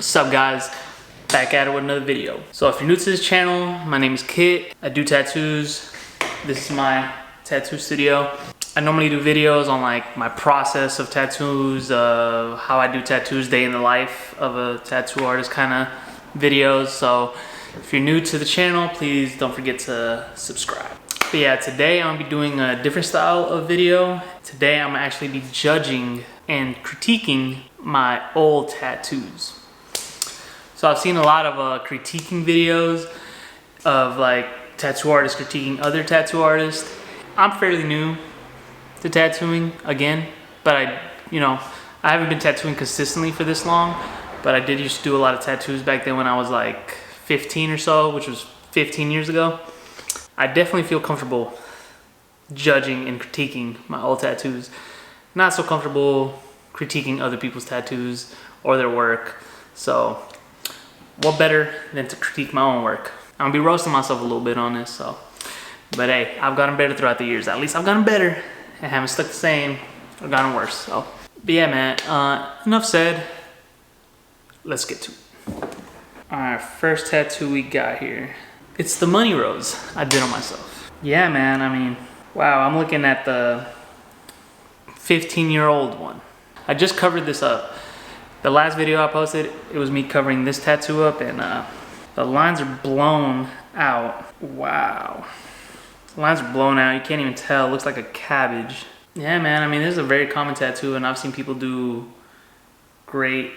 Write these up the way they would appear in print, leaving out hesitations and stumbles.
What's up, guys? Back at it with another video. So if you're new to this channel, my name is Kit. I do tattoos. This is my tattoo studio. I normally do videos on like my process of tattoos, how I do tattoos, day in the life of a tattoo artist kind of videos. So if you're new to the channel, please don't forget to subscribe. But yeah, today I'm gonna be doing a different style of video. Today I'm gonna actually be judging and critiquing my old tattoos. So I've seen a lot of critiquing videos of like tattoo artists critiquing other tattoo artists. I'm fairly new to tattooing again, but I haven't been tattooing consistently for this long, but I did used to do a lot of tattoos back then when I was like 15 or so, which was 15 years ago. I definitely feel comfortable judging and critiquing my old tattoos. Not so comfortable critiquing other people's tattoos or their work. So what better than to critique my own work? I'm gonna be roasting myself a little bit on this, but hey, I've gotten better throughout the years. At least I've gotten better and haven't stuck the same or gotten worse. So, but yeah, man, enough said. Let's get to it. All right, first tattoo we got here. It's the money rose I did on myself. Yeah, man, I mean, wow, I'm looking at the 15-year-old one. I just covered this up. The last video I posted, it was me covering this tattoo up, and the lines are blown out. Wow. The lines are blown out, you can't even tell. It looks like a cabbage. Yeah, man, I mean, this is a very common tattoo, and I've seen people do great,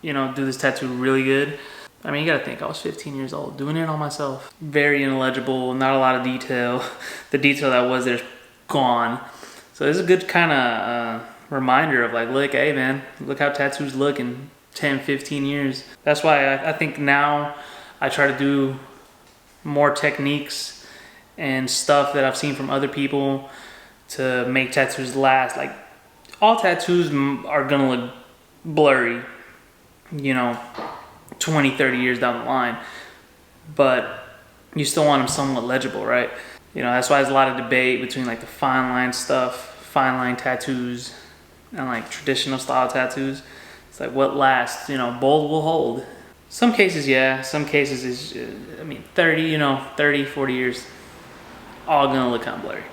do this tattoo really good. I mean, you gotta think, I was 15 years old, doing it on myself. Very illegible, not a lot of detail. The detail that was there's gone. So this is a good kind of reminder of like, look, hey man, look how tattoos look in 10, 15 years. That's why I think now I try to do more techniques and stuff that I've seen from other people to make tattoos last. Like, all tattoos are gonna look blurry, 20, 30 years down the line, but you still want them somewhat legible, right? That's why there's a lot of debate between like the fine line stuff, fine line tattoos, and like traditional style tattoos. It's like, what lasts? Bold will hold. Some cases, yeah. Some cases is, 30, 40 years, all gonna look kind of blurry.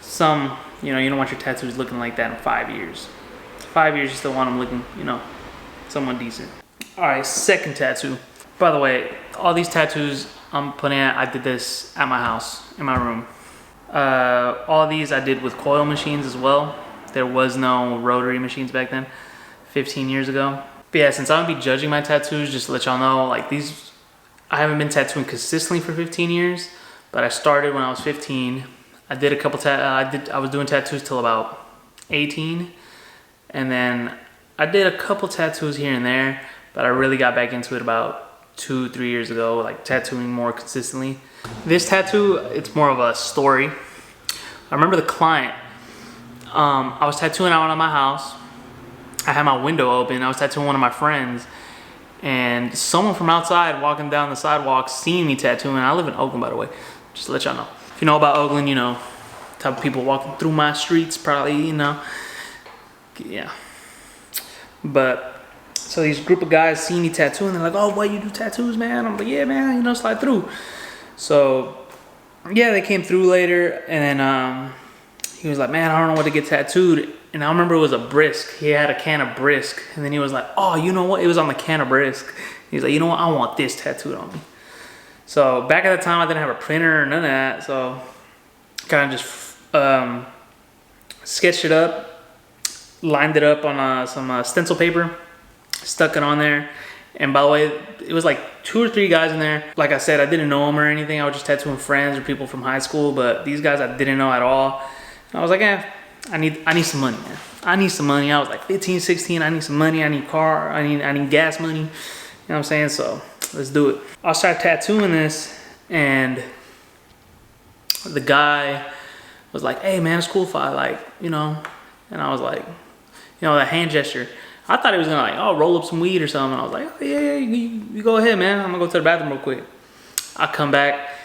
Some, you don't want your tattoos looking like that in 5 years. 5 years, you still want them looking, somewhat decent. All right, second tattoo. By the way, all these tattoos I'm putting at, I did this at my house, in my room. All these I did with coil machines as well. There was no rotary machines back then, 15 years ago. But yeah, since I'm gonna be judging my tattoos, just to let y'all know, like these, I haven't been tattooing consistently for 15 years, but I started when I was 15. I did a couple, I was doing tattoos till about 18. And then I did a couple tattoos here and there, but I really got back into it about 2-3 years ago, like tattooing more consistently. This tattoo, it's more of a story. I remember the client, I was tattooing out of my house. I had my window open. I was tattooing one of my friends, and someone from outside walking down the sidewalk seen me tattooing. I live in Oakland, by the way, just to let y'all know. If you know about Oakland, type of people walking through my streets, probably, yeah. But so these group of guys see me tattooing. They're like, "Oh, boy, you do tattoos, man?" I'm like, "Yeah, man, slide through." So yeah, they came through later, and then he was like, "Man, I don't know what to get tattooed." And I remember it was a Brisk. He had a can of Brisk, and then he was like, "Oh, you know what?" It was on the can of Brisk. He's like, "You know what? I want this tattooed on me." So back at the time, I didn't have a printer or none of that, so kind of just sketched it up, lined it up on some stencil paper, stuck it on there. And by the way, it was like 2 or 3 guys in there. Like I said, I didn't know them or anything. I was just tattooing friends or people from high school, but these guys I didn't know at all. And I was like, I need some money, man. I need some money. I was like 15, 16. I need some money. I need car. I need gas money. You know what I'm saying? So let's do it. I started tattooing this, and the guy was like, "Hey, man, it's cool if I like, And I was like, that hand gesture. I thought he was gonna like, roll up some weed or something. I was like, "Oh, yeah, you go ahead, man. I'm gonna go to the bathroom real quick." I come back.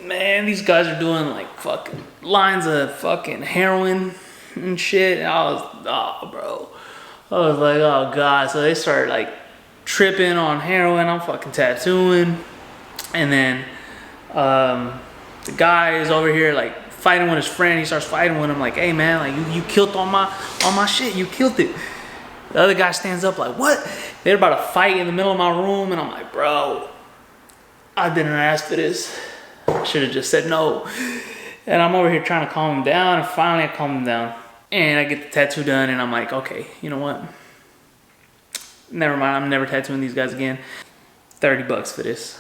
Man, these guys are doing like fucking lines of fucking heroin and shit. And I was, oh, bro. I was like, oh God. So they started like tripping on heroin. I'm fucking tattooing. And then the guy is over here like fighting with his friend. He starts fighting with him like, hey man, like you killed all my shit. You killed it. The other guy stands up like, what? They're about to fight in the middle of my room. And I'm like, bro, I didn't ask for this. I should have just said no. And I'm over here trying to calm him down. And finally I calm him down. And I get the tattoo done. And I'm like, okay, you know what? Never mind. I'm never tattooing these guys again. $30 for this.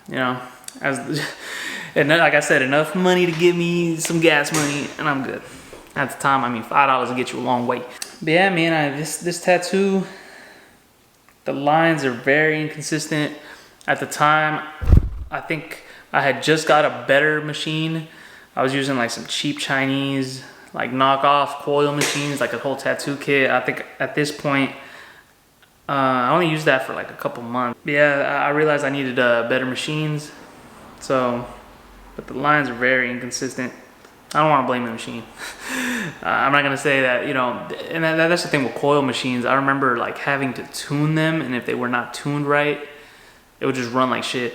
You know, and like I said, enough money to give me some gas money, and I'm good. At the time, I mean, $5 will get you a long way. But yeah, man, this tattoo, the lines are very inconsistent. At the time, I think I had just got a better machine. I was using like some cheap Chinese, like knockoff coil machines, like a whole tattoo kit. I think at this point, I only used that for like a couple months. But yeah, I realized I needed better machines. So, but the lines are very inconsistent. I don't want to blame the machine. I'm not gonna say that, you know, and that's the thing with coil machines. I remember like having to tune them, and if they were not tuned right, it would just run like shit.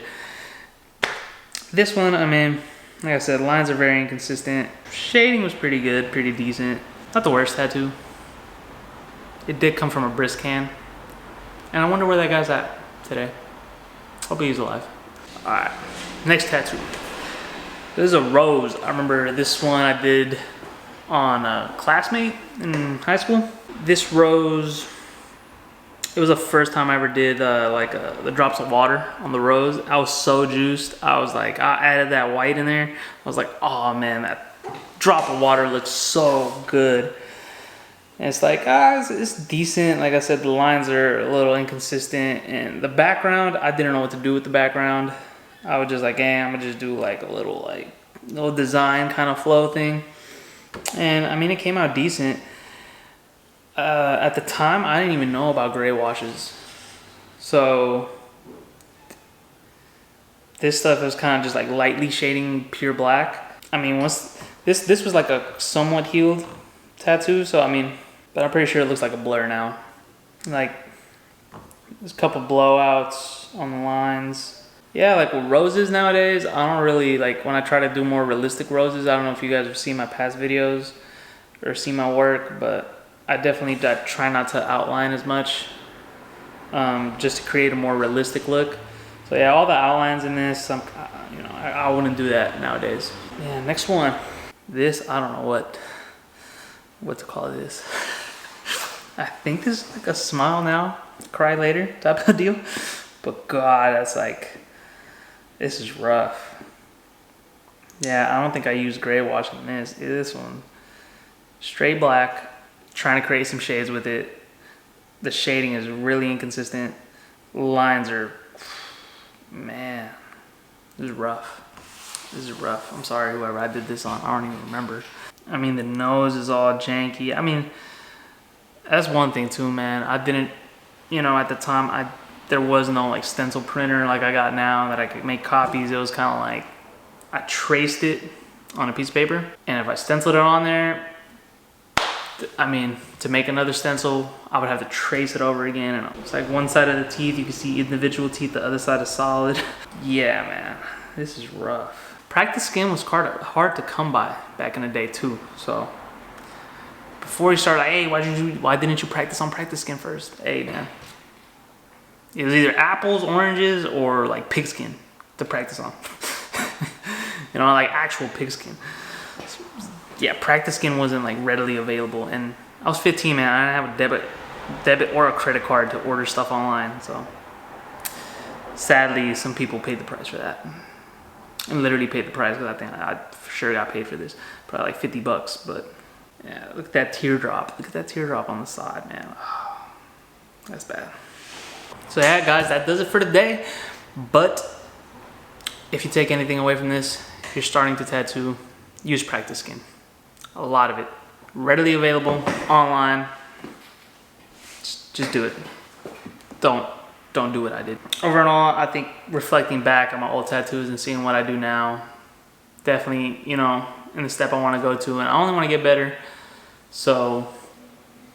This one, I mean, like I said, lines are very inconsistent. Shading was pretty good, pretty decent. Not the worst tattoo. It did come from a brisk can. And I wonder where that guy's at today. Hope he's alive. All right, next tattoo. This is a rose. I remember this one I did on a classmate in high school. This rose, it was the first time I ever did the drops of water on the rose. I was so juiced. I was like, I added that white in there. I was like, oh man, that drop of water looks so good. And it's like, it's decent. Like I said, the lines are a little inconsistent. And the background, I didn't know what to do with the background. I was just like, hey, I'm gonna just do like a little design kind of flow thing. And I mean, it came out decent. At the time, I didn't even know about gray washes. So this stuff was kind of just like lightly shading pure black. I mean, once this was like a somewhat healed tattoo. So I mean, but I'm pretty sure it looks like a blur now. Like, there's a couple blowouts on the lines. Yeah, like with roses nowadays, I don't really, like when I try to do more realistic roses, I don't know if you guys have seen my past videos or seen my work, but I definitely try not to outline as much, just to create a more realistic look. So yeah, all the outlines in this, I wouldn't do that nowadays. Yeah, next one. This, I don't know what to call this. I think this is like a smile now, cry later type of deal. But God, that's like, this is rough. Yeah, I don't think I used gray wash on this. This one, straight black, trying to create some shades with it. The shading is really inconsistent. Lines are, man, this is rough. This is rough. I'm sorry, whoever I did this on. I don't even remember. I mean, the nose is all janky. I mean, that's one thing too, man. I didn't, at the time, there was no like stencil printer like I got now that I could make copies. It was kind of like, I traced it on a piece of paper, and if I stenciled it on there, I mean, to make another stencil, I would have to trace it over again. And it's like one side of the teeth, you can see individual teeth, the other side is solid. Yeah, man, this is rough. Practice skin was hard to come by back in the day too. So before you start like, hey, why didn't you practice on practice skin first? Hey, man, it was either apples, oranges, or like pigskin to practice on. Like actual pigskin. So, yeah, practice skin wasn't like readily available, and I was 15, man. I didn't have a debit or a credit card to order stuff online. So sadly, some people paid the price for that. And literally paid the price, because I think I for sure got paid for this. Probably like $50, but yeah, look at that teardrop. Look at that teardrop on the side, man. Oh, that's bad. So yeah, guys, that does it for today. But if you take anything away from this, if you're starting to tattoo, use practice skin. A lot of it. Readily available, online. Just do it. Don't do what I did. Overall, I think reflecting back on my old tattoos and seeing what I do now, definitely, in the step I want to go to, and I only want to get better. So,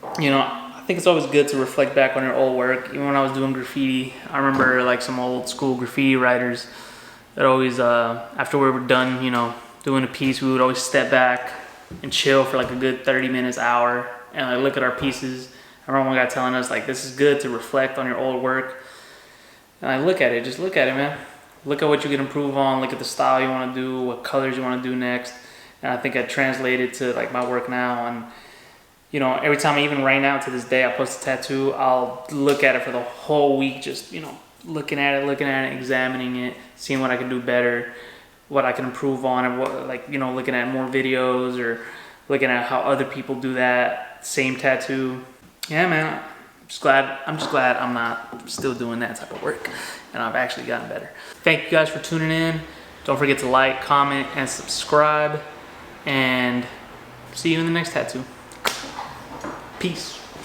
I think it's always good to reflect back on your old work. Even when I was doing graffiti, I remember like some old school graffiti writers that always, after we were done, you know, doing a piece, we would always step back and chill for like a good 30 minutes, hour, and like look at our pieces. I remember one guy telling us like, this is good to reflect on your old work. And I look at it, just look at it, man. Look at what you can improve on, look at the style you want to do, what colors you want to do next. And I think I translated to like my work now. And you know, every time, even right now to this day, I post a tattoo, I'll look at it for the whole week, just, you know, looking at it, examining it, seeing what I can do better, what I can improve on, and what, like, you know, looking at more videos or looking at how other people do that same tattoo. Yeah, man, I'm just glad I'm not still doing that type of work, and I've actually gotten better. Thank you guys for tuning in. Don't forget to like, comment, and subscribe, and see you in the next tattoo. Peace.